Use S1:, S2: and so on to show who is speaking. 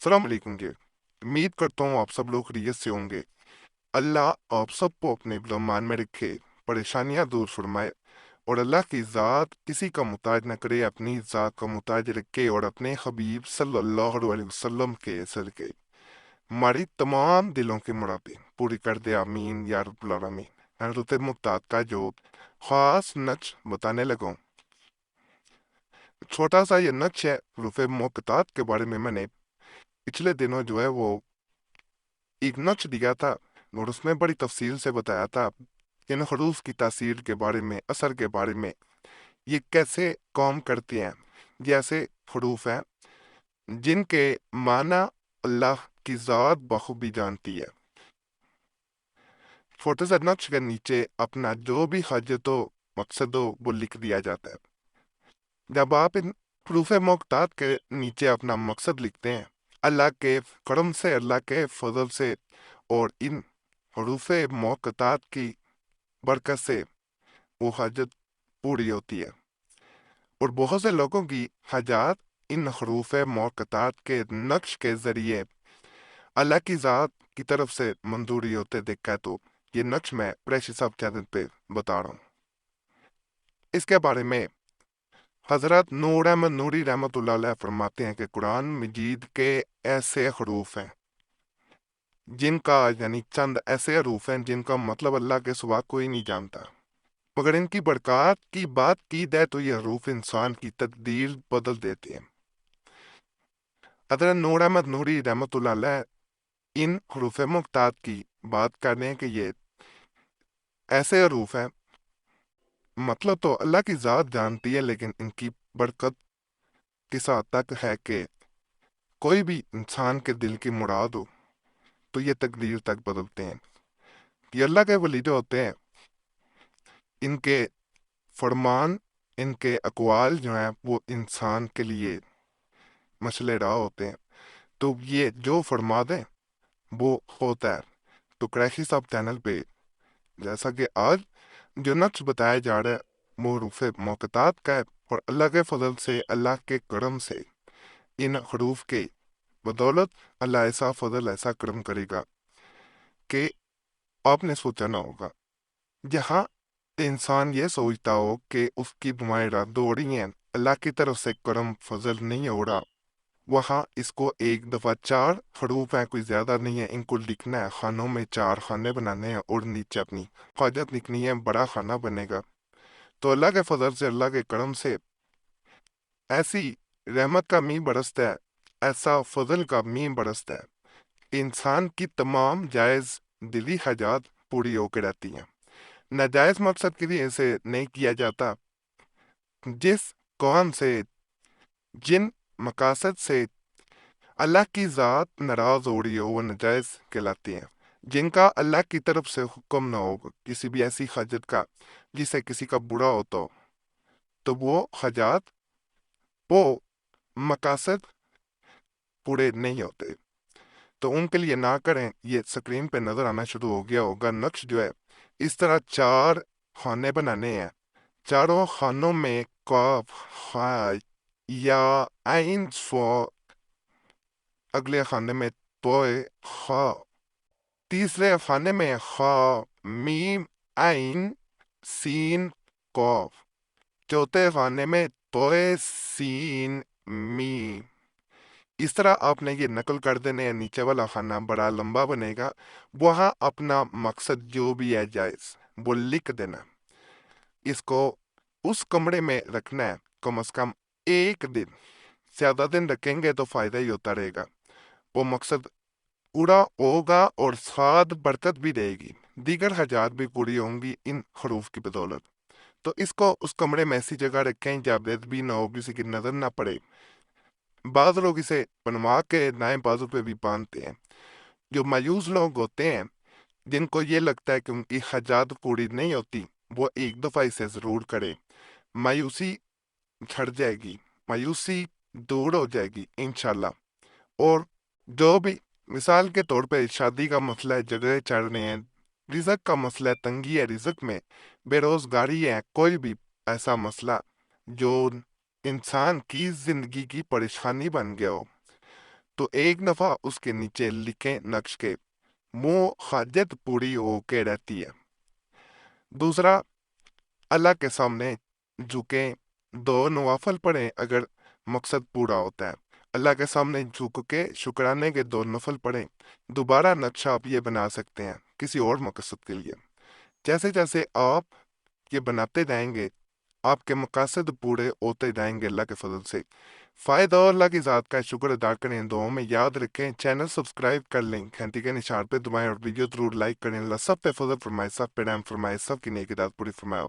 S1: अस्सलाम वालेकुम जी। उम्मीद करता हूँ आप सब लोग खैरियत से होंगे। अल्लाह आप सबको अपने मान में रखे, परेशानियां दूर फरमाए और अल्लाह की ज़ात किसी का मुताज न करे, अपनी ज़ात का मुताज रखे और अपने हबीब सल्लल्लाहु अलैहि वसल्लम के सदके हमारी तमाम दिलों की मुरादें पूरी कर दे, आमीन या रब्बुल आलमीन। हज़रत मुक्ताद का जो ख़ास नक्श बताने लगा, छोटा सा ये नक्श है रूफ़े मुक्ताद के बारे में। मैंने पिछले दिनों जो है वो एक नक्श दिया था और उसमें बड़ी तफसील से बताया था कि इन हरूफ की तासीर के बारे में, असर के बारे में, ये कैसे काम करते हैं। ये ऐसे हरूफ हैं जिनके माना अल्लाह की ज़ात बखूबी जानती है। छोटे से नक्श के नीचे अपना जो भी हाजत हो, मकसद हो, वो लिख दिया जाता है। जब आप इन हरूफ मुक्तात के नीचे अपना मकसद लिखते हैं, अल्लाह के करम से, अल्लाह के फजल से और इन हरूफ मुक्तात की बरकत से वो हाजत पूरी होती है। और बहुत से लोगों की हाजात इन हरूफ मुक्तात के नक्श के जरिए अल्लाह की ज़ात की तरफ से मंजूरी होते देखा है। तो ये नक्श मैं प्रेशर सब चैनल पे बता रहा हूँ। इसके बारे में हजरत नूर अहमद नूरी रहमतुल्लाह अलैह फरमाते हैं कि कुरान मजीद के ऐसे हरूफ हैं जिनका, यानी चंद ऐसे हरूफ हैं जिनका मतलब अल्लाह के सिवा कोई नहीं जानता, मगर इनकी बरक़ात की बात की जाए तो ये हरूफ इंसान की तकदीर बदल देते हैं। हज़रत नूर अहमद नूरी रहमतुल्लाह अलैह इन हरूफ मुक्तात की बात कर रहे हैं कि ये ऐसे हरूफ हैं, मतलब तो अल्लाह की ज़ात जानती है, लेकिन इनकी बरकत किस हद तक है कि कोई भी इंसान के दिल की मुराद हो तो ये तकदीर तक बदलते हैं। ये अल्लाह के वली जो होते हैं, इनके फरमान, इनके अकवाल जो हैं वो इंसान के लिए मसले राह होते हैं। तो ये जो फरमा दें वो होता है। तो क्रैशी साहब चैनल पे जैसा कि आज जो नक्श बताया जा रहा है वो हरूफ मुक़त्तात का है, और अल्लाह के फजल से, अल्लाह के करम से इन हरूफ के बदौलत अल्लाह ऐसा फजल, ऐसा करम करेगा कि आपने सोचा ना होगा। जहाँ इंसान ये सोचता हो कि उसकी दुआएं रद्द हो रही हैं, अल्लाह की तरफ से करम फजल नहीं हो रहा, वहाँ इसको एक दफ़ा, चार हरूफ हैं, कोई ज़्यादा नहीं है, इनको लिखना है, खानों में चार खाने बनाने हैं और नीचे अपनी हाजत लिखनी है, बड़ा खाना बनेगा। तो अल्लाह के फजल से, अल्लाह के करम से ऐसी रहमत का मींह बरसता है, ऐसा फजल का मींह बरसता है, इंसान की तमाम जायज़ दिली हाजात पूरी होकर रहती हैं। नाजायज़ मकसद के लिए इसे नहीं किया जाता। जिस कौन से, जिन मकासद से अल्लाह की ज़ात नाराज हो रही हो वो नाजायज़ कहलाती हैं। जिनका अल्लाह की तरफ से हुक्म ना हो, किसी भी ऐसी हाजत का जिससे किसी का बुरा होता हो, तो वो हाजात, वो मकासद पूरे नहीं होते, तो उनके लिए ना करें। ये स्क्रीन पे नजर आना शुरू हो गया होगा नक्श जो है। इस तरह चार खाने बनाने हैं, चारों खानों में काफ, हा, या, आइन, सो, अगले खाने में तोय, खा, तीसरे खाने में खा, मीम, आइन, सीन, कॉफ, चौथे खाने में तोय, सीन, मीम। इस तरह आपने ये नकल कर देने हैं, नीचे वाला खाना बड़ा लंबा बनेगा। वहाँ अपना मकसद जो भी है जायज़ वो लिख देना। इसको उस कमरे में रखना है कम से कम एक दिन। ज़्यादा दिन रखेंगे तो फ़ायदा ही होता रहेगा, वो मकसद पूरा होगा और साथ बरकत भी रहेगी, दीगर हजात भी पूरी होंगी इन हरूफ की बदौलत। तो इसको उस कमरे में ऐसी जगह रखें जहाँ बेद भी ना हो, किसी की नज़र ना पड़े। बाज़ लोग इसे बनवा के दाएं बाजू पे भी बांधते हैं। जो मायूस लोग होते हैं, जिनको ये लगता है कि उनकी हजात पूरी नहीं होती, वो एक दफ़ा इसे ज़रूर करें। मायूसी छड़ जाएगी, मायूसी दूर हो जाएगी इंशाल्लाह। और जो भी मिसाल के तौर पे शादी का मसला है, झगड़े चल रहे हैं, रिजक का मसला है, तंगी है रिजक में, बेरोजगारी है, कोई भी ऐसा मसला जो इंसान की जिंदगी की परेशानी बन गया हो, تو ایک دفعہ اس کے نیچے لکھیں نقش کے منہ حاجت پوری ہو کے رہتی ہے۔ دوسرا، اللہ کے سامنے جھکیں، 2 نوافل پڑھیں اگر مقصد پورا ہوتا ہے۔ اللہ کے سامنے جھک کے شکرانے کے 2 نفل پڑھیں۔ دوبارہ نقشہ آپ یہ بنا سکتے ہیں کسی اور مقصد کے لیے۔ جیسے جیسے آپ یہ بناتے جائیں گے آپ کے مقاصد پورے ہوتے جائیں گے اللہ کے فضل سے۔ فائدہ اور اللہ کی ذات کا شکر ادا کریں، دعاؤں میں یاد رکھیں، چینل سبسکرائب کر لیں، گھنٹی کے نشان پہ دبائیں اور ویڈیو ضرور لائک کریں۔ اللہ سب پہ فضل فرمائے، سب پہ رحم فرمائے، سب کی نیک ارادات پوری فرمائے۔